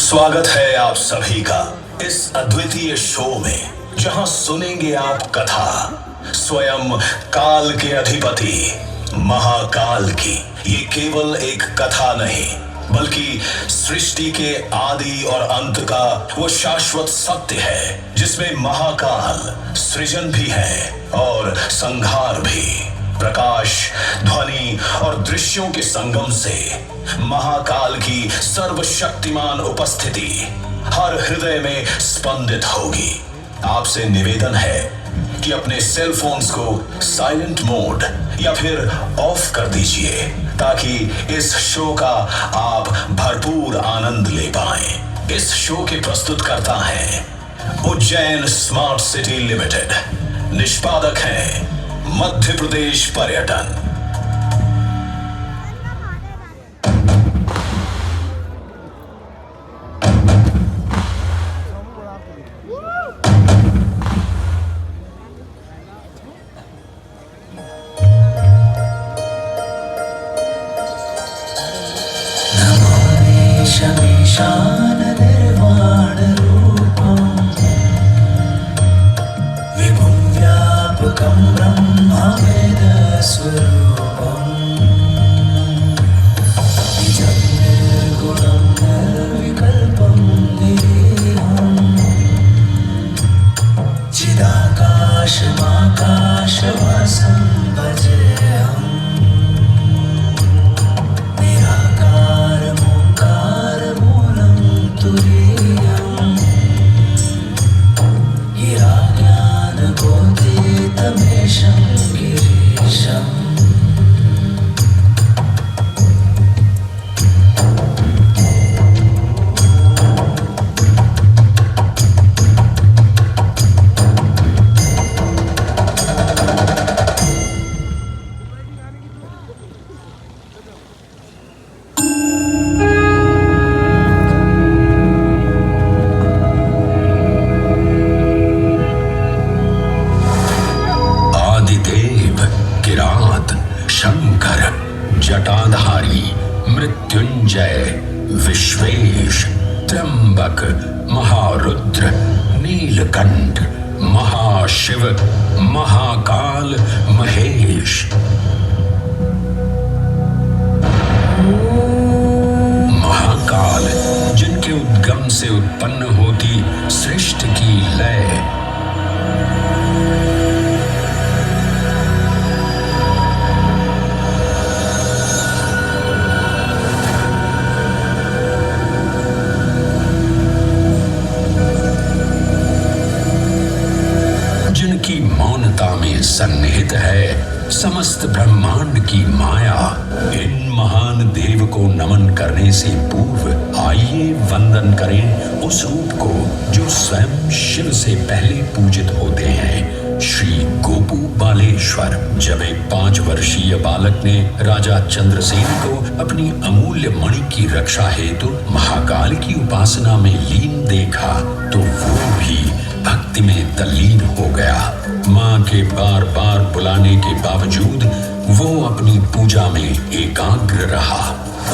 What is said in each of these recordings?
स्वागत है आप सभी का इस अद्वितीय शो में, जहां सुनेंगे आप कथा स्वयं काल के अधिपति महाकाल की। ये केवल एक कथा नहीं, बल्कि सृष्टि के आदि और अंत का वो शाश्वत सत्य है, जिसमें महाकाल सृजन भी है और संहार भी। प्रकाश, ध्वनि और दृश्यों के संगम से महाकाल की सर्वशक्तिमान उपस्थिति हर हृदय में स्पंदित होगी। आपसे निवेदन है कि अपने सेल फोन्स को साइलेंट मोड या फिर ऑफ कर दीजिए, ताकि इस शो का आप भरपूर आनंद ले पाएं। इस शो के प्रस्तुतकर्ता हैं उज्जैन स्मार्ट सिटी लिमिटेड। निष्पादक हैं मध्य प्रदेश पर्यटन। शमीशान निर्वाण रूपम् विभुं व्यापकं ब्रह्मवेद स्वरूपम् निजं निर्गुणं निर्विकल्पं निरीहम् चिदाकाशमाकाशवासं भजेऽहम् जटाधारी, मृत्युंजय, विश्वेश, त्र्यंबक, महारुद्र, नीलकंठ, महाशिव, महाकाल, महेश। महाकाल, जिनके उद्गम से उत्पन्न होती सृष्टि की लय, जिनकी मौनता में सन्निहित है समस्त ब्रह्मांड की माया। इन महान देव को नमन करने से पूर्व आइए वंदन करें उस रूप को जो स्वयं शिव से पहले पूजित होते हैं, श्री गोपू बालेश्वर। जब एक 5 वर्षीय बालक ने राजा चंद्रसेन को अपनी अमूल्य मणि की रक्षा हेतु महाकाल की उपासना में लीन देखा, तो वो भी भक्ति में तल्लीन हो गया। माँ के बार बार बुलाने के बावजूद वो अपनी पूजा में एकाग्र रहा।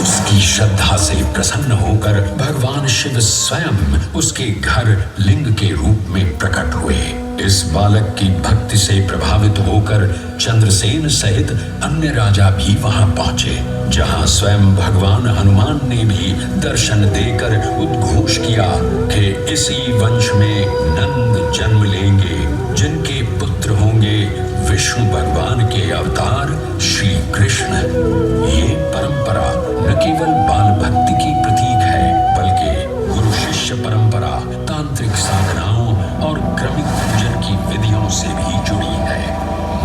उसकी श्रद्धा से प्रसन्न होकर भगवान शिव स्वयं उसके घर लिंग के रूप में प्रकट हुए। इस बालक की भक्ति से प्रभावित होकर चंद्रसेन सहित अन्य राजा भी वहां पहुंचे, जहां स्वयं भगवान हनुमान ने भी दर्शन देकर उद्घोष किया कि इसी वंश में नंद जन्म लेंगे, जिनके पुत्र होंगे विष्णु भगवान के अवतार श्री कृष्ण। ये परंपरा न केवल बाल भक्ति की प्रतीक है, बल्कि गुरु शिष्य परंपरा, तांत्रिक साधनाओं और क्रमिक पूजन की विधियों से भी जुड़ी है।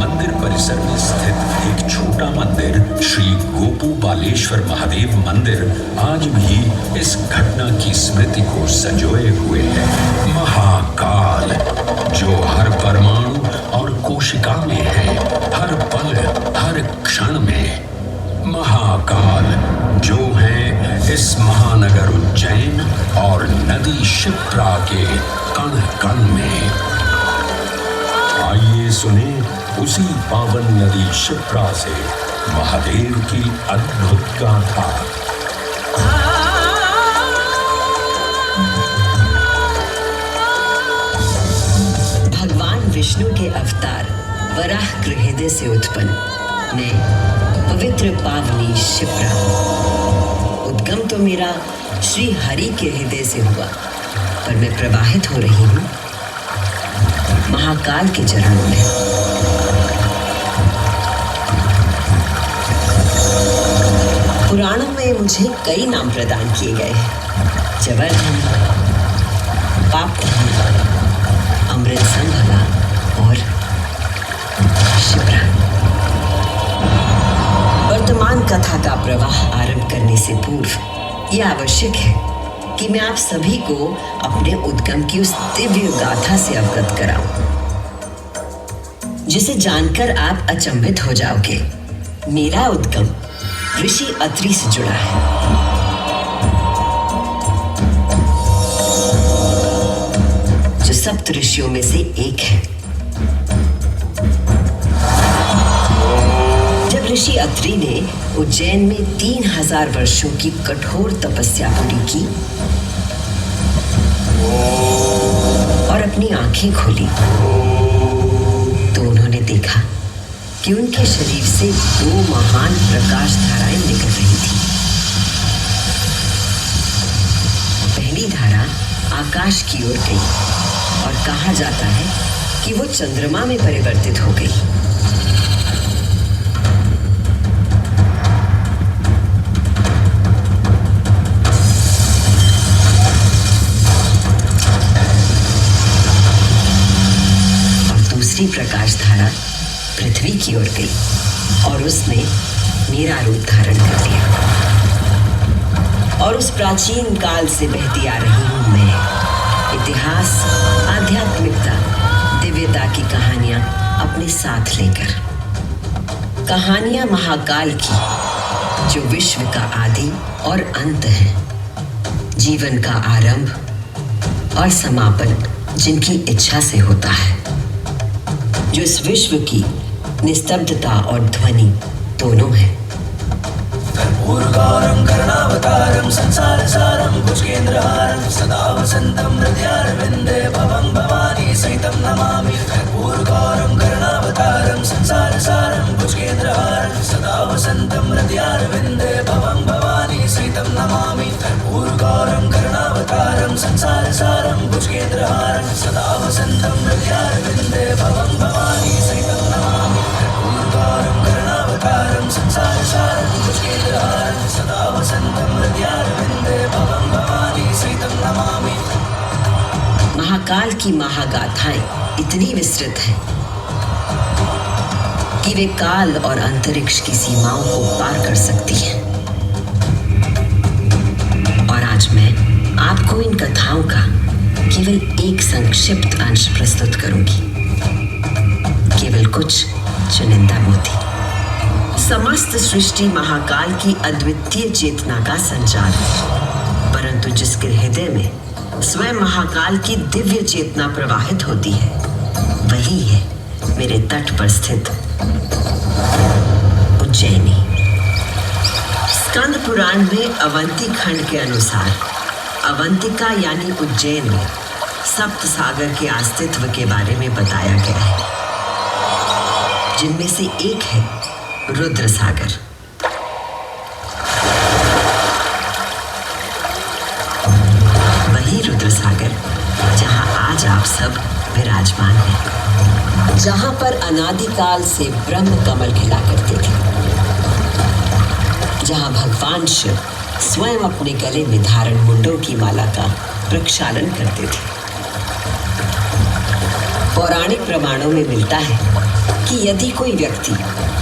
मंदिर परिसर में स्थित एक छोटा मंदिर, श्री गोपू बालेश्वर महादेव मंदिर, आज भी इस घटना की स्मृति को संजोए हुए है। महाकाल, जो हर परमाणु और कोशिका में है, हर पल हर क्षण में। महाकाल, जो है इस महानगर उज्जैन और नदी शिप्रा के कण कण में। आइए सुने उसी पावन नदी शिप्रा से महादेव की अद्भुत गाथा। शुक्र हृदय से उत्पन्न मैं पवित्र पावनी शिप्रा हूँ। उद्गम तो मेरा श्री हरि के हृदय से हुआ, पर मैं प्रवाहित हो रही हूँ महाकाल के चरणों में। पुराणों में मुझे कई नाम प्रदान किए गए हैं। जवर्धन, पापधन, अमृत संभवा और शिप्रा। वर्तमान कथा का प्रवाह आरंभ करने से पूर्व यह आवश्यक है कि मैं आप सभी को अपने उद्गम की उस दिव्य गाथा से अवगत कराऊं, जिसे जानकर आप अचंभित हो जाओगे। मेरा उद्गम ऋषि अत्रि से जुड़ा है। जो सप्त ऋषियों में से एक है। जब ऋषि अत्रि ने उज्जैन में 3000 वर्षों की कठोर तपस्या पूरी की और अपनी आंखें खोली, तो उन्होंने देखा कि उनके शरीर से 2 महान प्रकाश धाराएं निकल रही थी। पहली धारा आकाश की ओर गई और कहा जाता है कि वो चंद्रमा में परिवर्तित हो गई। और दूसरी प्रकाश धारा पृथ्वी की ओर गई और उसने मेरा रूप धारण कर लिया। और उस प्राचीन काल से बहती आ रही हूं मैं, इतिहास, आध्यात्मिकता, दिव्यता की कहानियां अपने साथ लेकर। कहानियां महाकाल की, जो विश्व का आदि और अंत है, जीवन का आरंभ और समापन जिनकी इच्छा से होता है, जो इस विश्व की निस्तब्धता और ध्वनि दोनों है। कर्पूरगौरं करुणावतारं संसार सारं भुजगेन्द्रहारं सदा वसन्तं हृदयारविन्दे भवं भवानी सहितं नमामि। कर्पूरगौरं करुणावतारं संसार सारं भुजगेन्द्रहारं सदा वसन्तं हृदयारविन्दे भवं भवानी सहितं नमामि। कर्पूरगौरं करुणावतारं संसार सारं भुजगेन्द्रहारं सदा वसन्तं हृदयारविन्दे भवं भवानी सहितं नमामि। कर्पूरगौरं करुणावतारं संसार सारं भुजगेन्द्रहारं सदा वसन्तं हृदयारविन्दे भवं भवानी सहितं नमामि। महाकाल की महागाथाएं इतनी विस्तृत हैं कि वे काल और अंतरिक्ष की सीमाओं को पार कर सकती हैं। और आज मैं आपको इन कथाओं का केवल एक संक्षिप्त अंश प्रस्तुत करूंगी, केवल कुछ चुनिंदा मोती। समस्त सृष्टि महाकाल की अद्वितीय चेतना का संचार है, परंतु जिसके हृदय में स्वयं महाकाल की दिव्य चेतना प्रवाहित होती है, वही है मेरे तट पर स्थित उज्जैनी। स्कंद पुराण में अवंती खंड के अनुसार अवंतिका यानी उज्जैन में सप्त सागर के अस्तित्व के बारे में बताया गया है, जिनमें से एक है रुद्र सागर। वही रुद्र सागर जहां आज आप सब विराजमान हैं, जहां पर अनादिकाल से ब्रह्म कमल खिला करते थे, जहां भगवान शिव स्वयं अपने गले में धारण मुंडों की माला का प्रक्षालन करते थे। पौराणिक प्रमाणों में मिलता है कि यदि कोई व्यक्ति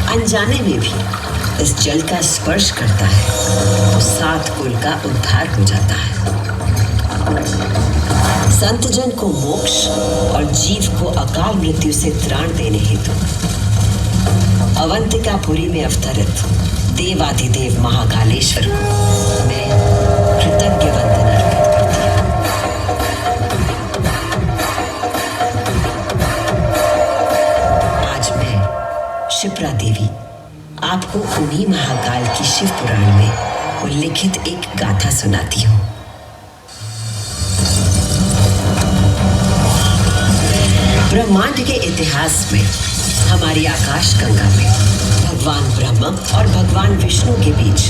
अनजाने में भी इस जल का स्पर्श करता है तो 7 कुल का उद्धार हो जाता है। संतजन को मोक्ष और जीव को अकाल मृत्यु से त्राण देने हेतु अवंतिकापुरी में अवतरित देवाधिदेव महाकालेश्वर को मैं कृतज्ञ वंदना अर्पित करती हूँ। आज मैं शिप्रा देवी आपको उन्हीं महाकाल की शिव पुराण में उल्लिखित एक गाथा सुनाती हूँ। ब्रह्मांड के इतिहास में हमारी आकाश गंगा में भगवान ब्रह्मा और भगवान विष्णु के बीच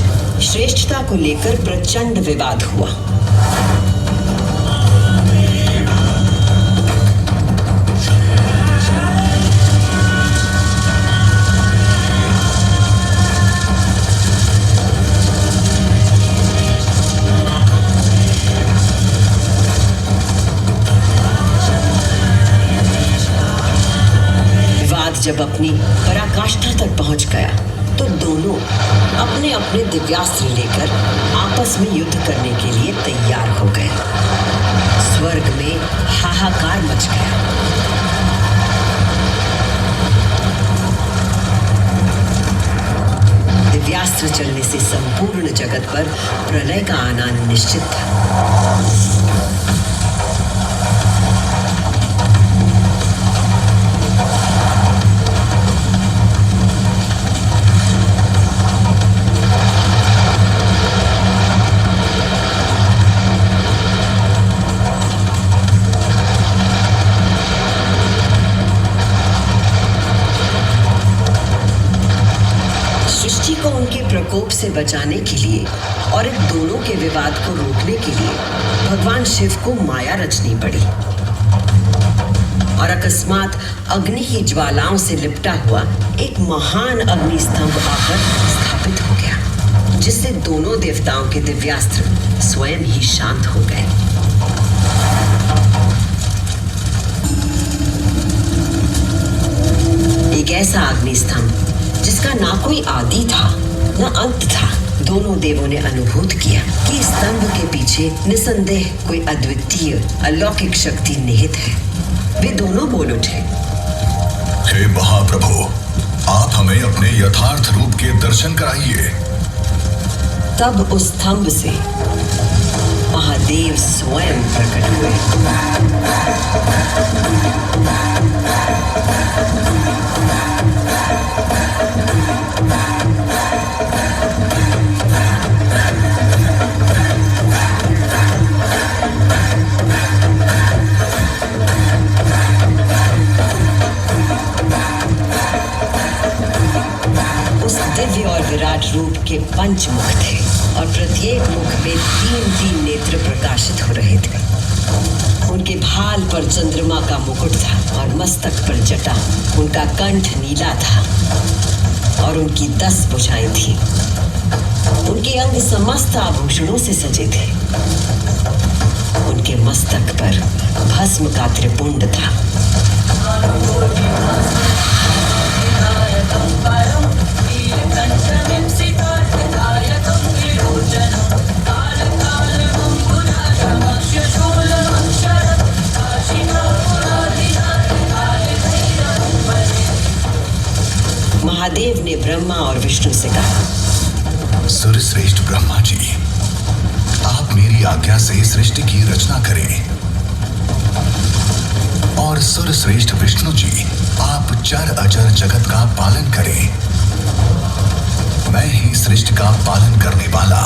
श्रेष्ठता को लेकर प्रचंड विवाद हुआ। जब अपनी पराकाष्ठा तक पहुंच गया तो दोनों अपने अपने दिव्यास्त्र लेकर आपस में युद्ध करने के लिए तैयार हो गए। स्वर्ग में हाहाकार मच गया। दिव्यास्त्र चलने से संपूर्ण जगत पर प्रलय का आना निश्चित था। को उनके प्रकोप से बचाने के लिए और इन दोनों के विवाद को रोकने के लिए भगवान शिव को माया रचनी पड़ी और अकस्मात अग्नि की ज्वालाओं से लिपटा हुआ एक महान अग्नि स्तंभ आकर स्थापित हो गया, जिससे दोनों देवताओं के दिव्यास्त्र स्वयं ही शांत हो गए। एक ऐसा अग्नि स्तंभ जिसका ना कोई आदि था न अंत था। दोनों देवों ने अनुभूत किया कि स्तंभ के पीछे निसंदेह कोई अद्वितीय अलौकिक शक्ति निहित है। वे दोनों बोल उठे, हे महाप्रभु, आप हमें अपने यथार्थ रूप के दर्शन कराइए। तब उस स्तंभ से महादेव स्वयं प्रकट हुए। दिव्य और विराट रूप के पंचमुख थे और प्रत्येक मुख में 3-3 नेत्र प्रकाशित हो रहे थे। उनके भाल पर चंद्रमा का मुकुट था और मस्तक पर जटा। उनका कंठ नीला था और उनकी 10 भुजाएं थी। उनके अंग समस्त आभूषणों से सजे थे। उनके मस्तक पर भस्म का त्रिपुंड था। महादेव ने ब्रह्मा और विष्णु से कहा, सूर्यश्रेष्ठ ब्रह्मा जी, आप मेरी आज्ञा से सृष्टि की रचना करें और सूर्यश्रेष्ठ विष्णु जी, आप चर अचर जगत का पालन करें। मैं ही सृष्टि का पालन करने वाला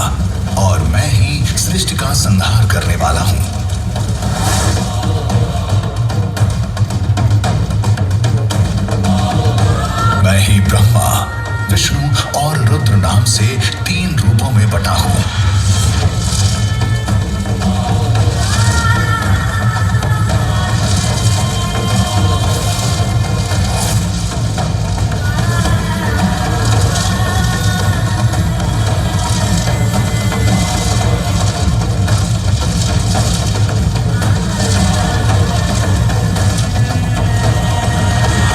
और मैं ही सृष्टि का संहार करने वाला हूं। मैं ही ब्रह्मा, विष्णु और रुद्र नाम से 3 रूपों में बटा हूं।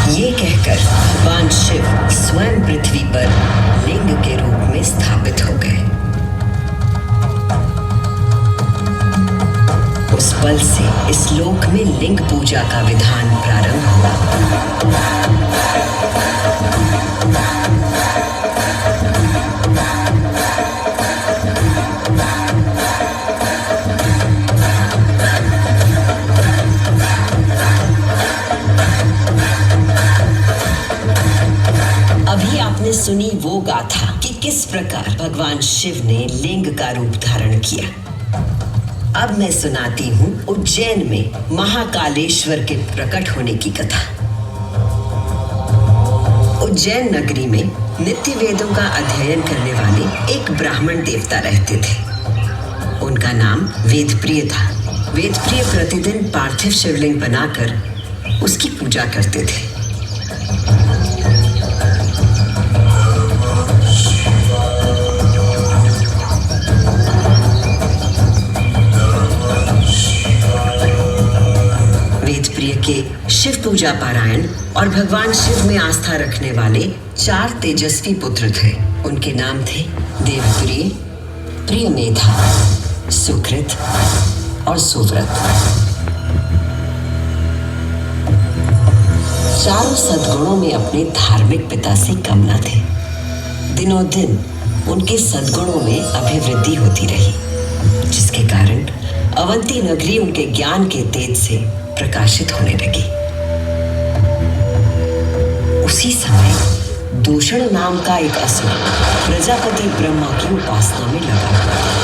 ये कहकर भगवान शिव स्वयं पृथ्वी पर लिंग के रूप में स्थापित हो गए। उस पल से इस लोक में लिंग पूजा का विधान प्रारंभ हुआ। अभी आपने सुनी वो गाथा कि किस प्रकार भगवान शिव ने लिंग का रूप धारण किया। अब मैं सुनाती हूँ उज्जैन में महाकालेश्वर के प्रकट होने की कथा। उज्जैन नगरी में नित्य वेदों का अध्ययन करने वाले एक ब्राह्मण देवता रहते थे। उनका नाम वेदप्रिय था। वेदप्रिय प्रतिदिन पार्थिव शिवलिंग बनाकर उसकी पूजा करते थे। वेदप्रिय के शिव पूजा पारायण और भगवान शिव में आस्था रखने वाले 4 तेजस्वी पुत्र थे। उनके नाम थे देवप्रिय, प्रियमेधा, सुकृत और सुव्रत। चारों सद्गुणों में अपने धार्मिक पिता से कम न थे। दिनों दिन उनके सद्गुणों में अभिवृद्धि होती रही, जिसके कारण अवंती नगरी उनके ज्ञान के तेज से प्रकाशित होने लगी। उसी समय दूषण नाम का एक असुर प्रजापति ब्रह्मा की उपासना में लगा हुआ था।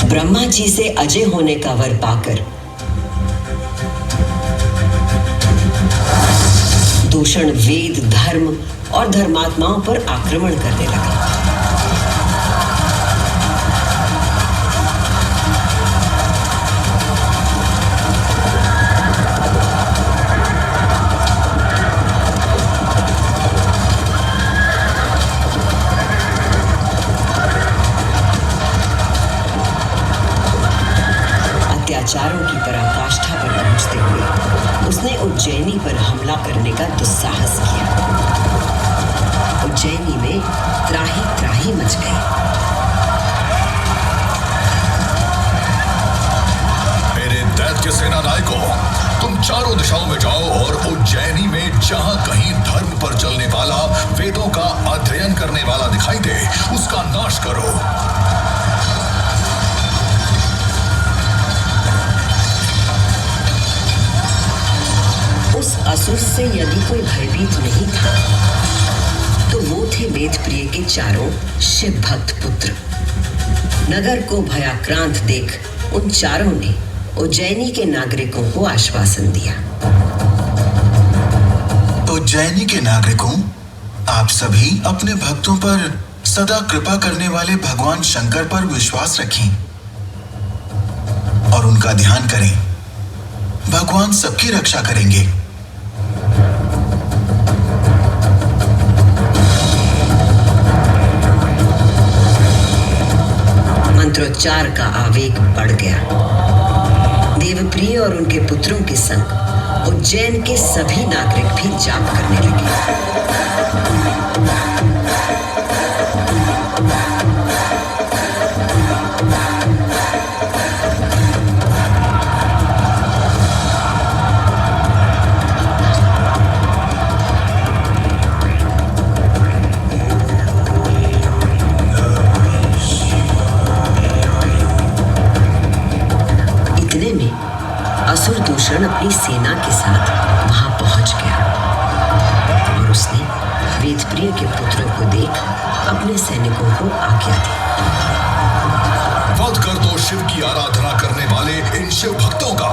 ब्रह्मा जी से अजय होने का वर पाकर दूषण वेद, धर्म और धर्मात्माओं पर आक्रमण करने लगा। अत्याचारों की पराकाष्ठा पर पहुंचते हुए उसने उज्जैनी पर हमला करने का दुस्साहस किया। उज्जैनी में त्राही त्राही मच गई। मेरे दैत्य सेना नायकों, तुम चारों दिशाओं में जाओ और उज्जैनी में जहां कहीं धर्म पर चलने वाला, वेदों का अध्ययन करने वाला दिखाई दे, उसका नाश करो। उस असुर से यदि कोई भयभीत नहीं था तो वो थे वेदप्रिय के चारों शिव भक्त पुत्र। नगर को भयाक्रांत देख उन चारों ने उज्जैनी के नागरिकों को आश्वासन दिया। उज्जैनी के नागरिकों, आप सभी अपने भक्तों पर सदा कृपा करने वाले भगवान शंकर पर विश्वास रखें और उनका ध्यान करें। भगवान सबकी रक्षा करेंगे। मंत्रोच्चार का आवेग बढ़ गया। देवप्रिय और उनके पुत्रों के संग उज्जैन के सभी नागरिक भी जाप करने लगे। असुर दूषण अपनी सेना के साथ वहां पहुंच गया और उसने वेदप्रिय के पुत्रों को देख अपने सैनिकों को आज्ञा दी। वध कर दो शिव की आराधना करने वाले इन शिव भक्तों का।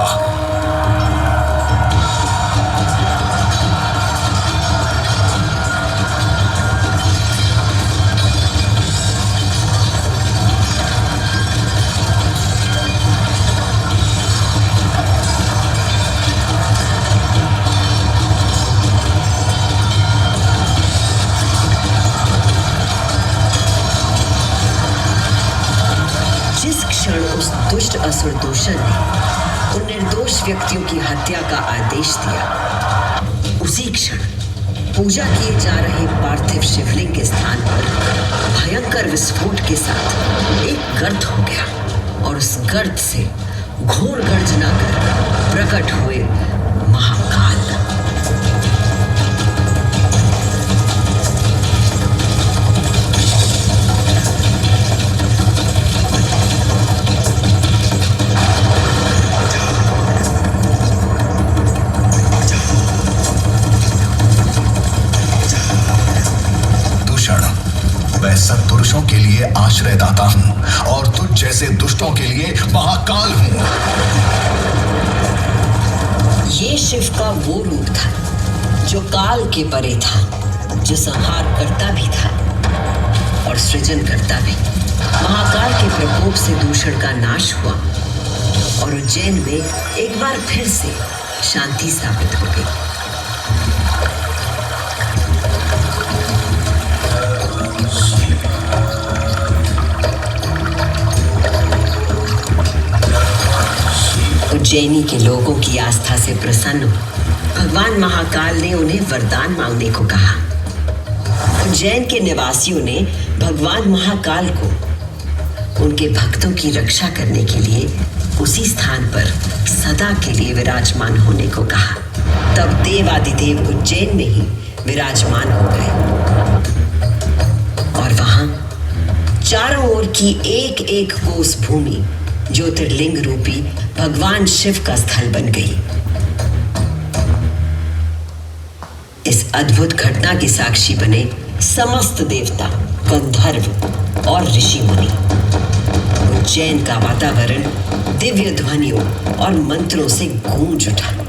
उस दुष्ट असुर दूषण ने उन निर्दोष व्यक्तियों की हत्या का आदेश दिया, उसी क्षण पूजा किए जा रहे पार्थिव शिवलिंग के स्थान पर भयंकर विस्फोट के साथ एक गर्त हो गया और उस गर्त से घोर गर्जना कर प्रकट हुए महाकाल। पुरुषों के लिए आश्रयदाता हूँ और तुझ जैसे दुष्टों के लिए महाकाल हूँ। ये शिव का वो रूप था जो काल के परे था, जो संहार करता भी था और सृजन करता भी। महाकाल के प्रकोप से दूषण का नाश हुआ और उज्जैन में एक बार फिर से शांति स्थापित हो गई। उज्जैनी के लोगों की आस्था से प्रसन्न भगवान महाकाल ने उन्हें वरदान मांगने को कहा। उज्जैन के निवासियों ने भगवान महाकाल को उनके भक्तों की रक्षा करने के लिए उसी स्थान पर सदा के लिए विराजमान होने को कहा। तब देवादिदेव उज्जैन में ही विराजमान हो गए और वहां चारों ओर की एक एक कोस भूमि ज्योतिर्लिंग रूपी भगवान शिव का स्थल बन गई। इस अद्भुत घटना के साक्षी बने समस्त देवता, गंधर्व और ऋषि मुनि। उज्जैन का वातावरण दिव्य ध्वनियों और मंत्रों से गूंज उठा।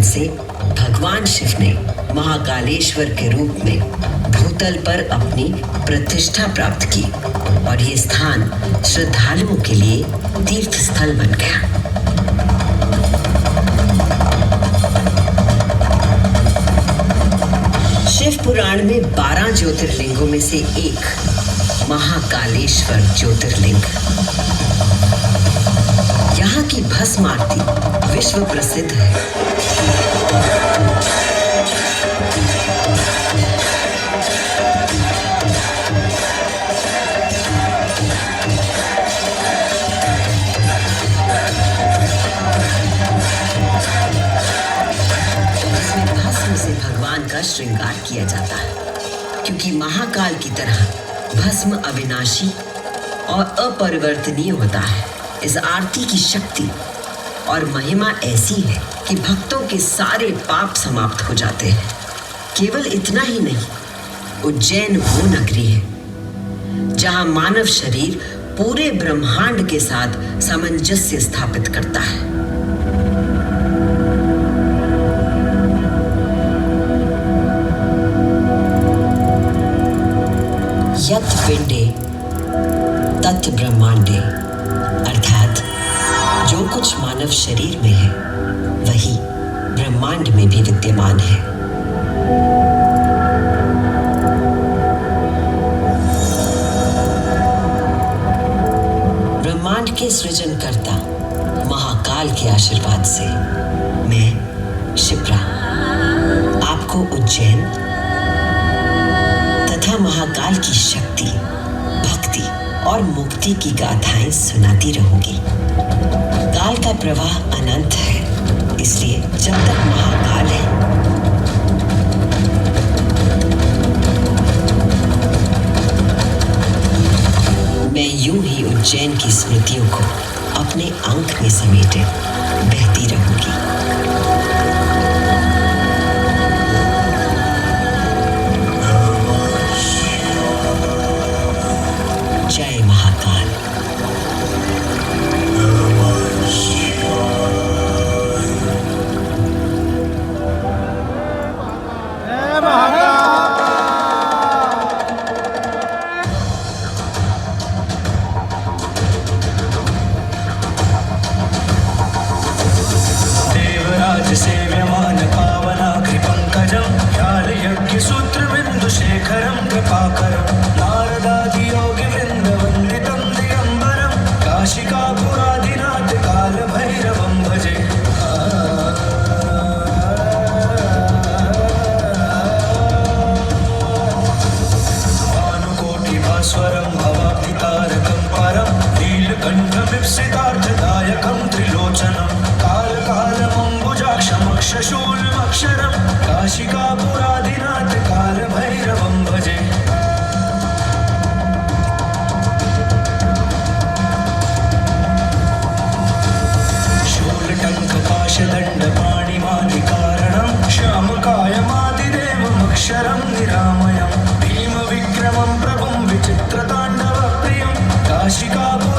से भगवान शिव ने महाकालेश्वर के रूप में भूतल पर अपनी प्रतिष्ठा प्राप्त की और ये स्थान श्रद्धालुओं के लिए तीर्थ स्थल बन गया। शिव पुराण में 12 ज्योतिर्लिंगों में से एक महाकालेश्वर ज्योतिर्लिंग। यहाँ की भस्म आरती विश्व प्रसिद्ध है। इसमें भस्म से भगवान का श्रृंगार किया जाता है, क्योंकि महाकाल की तरह भस्म अविनाशी और अपरिवर्तनीय होता है। इस आरती की शक्ति और महिमा ऐसी है कि भक्तों के सारे पाप समाप्त हो जाते हैं। केवल इतना ही नहीं, उज्जैन वो नगरी है जहां मानव शरीर पूरे ब्रह्मांड के साथ सामंजस्य स्थापित करता है। यत् पिंडे तत् ब्रह्मांडे, अर्थात जो कुछ मानव शरीर में है वही ब्रह्मांड में भी विद्यमान है। ब्रह्मांड के सृजनकर्ता महाकाल के आशीर्वाद से मैं शिप्रा आपको उज्जैन तथा महाकाल की शक्ति, भक्ति और मुक्ति की गाथाएं सुनाती रहूंगी। काल का प्रवाह अनंत है, इसलिए जब तक महाकाल है मैं यूं ही उज्जैन की स्मृतियों को अपने अंक में समेटे बहती रहूंगी। जय महाकाल। देव भास्वरं भवाब्धितारकं परं नीलकण्ठमिप्सितार्थदायकं त्रिलोचनं कालकालमम्बुजाक्षमक्षशूलमक्षरं काशिकापुरादिनाथ कालभैरवं भजे। शूलटङ्कपाशदण्डपाणिमादिकारणं श्यामकायमादिदेवमक्षरं निरामयं भीमविक्रमं प्रभुं विचित्रताण्डवप्रियं काशिकापुरादिनाथ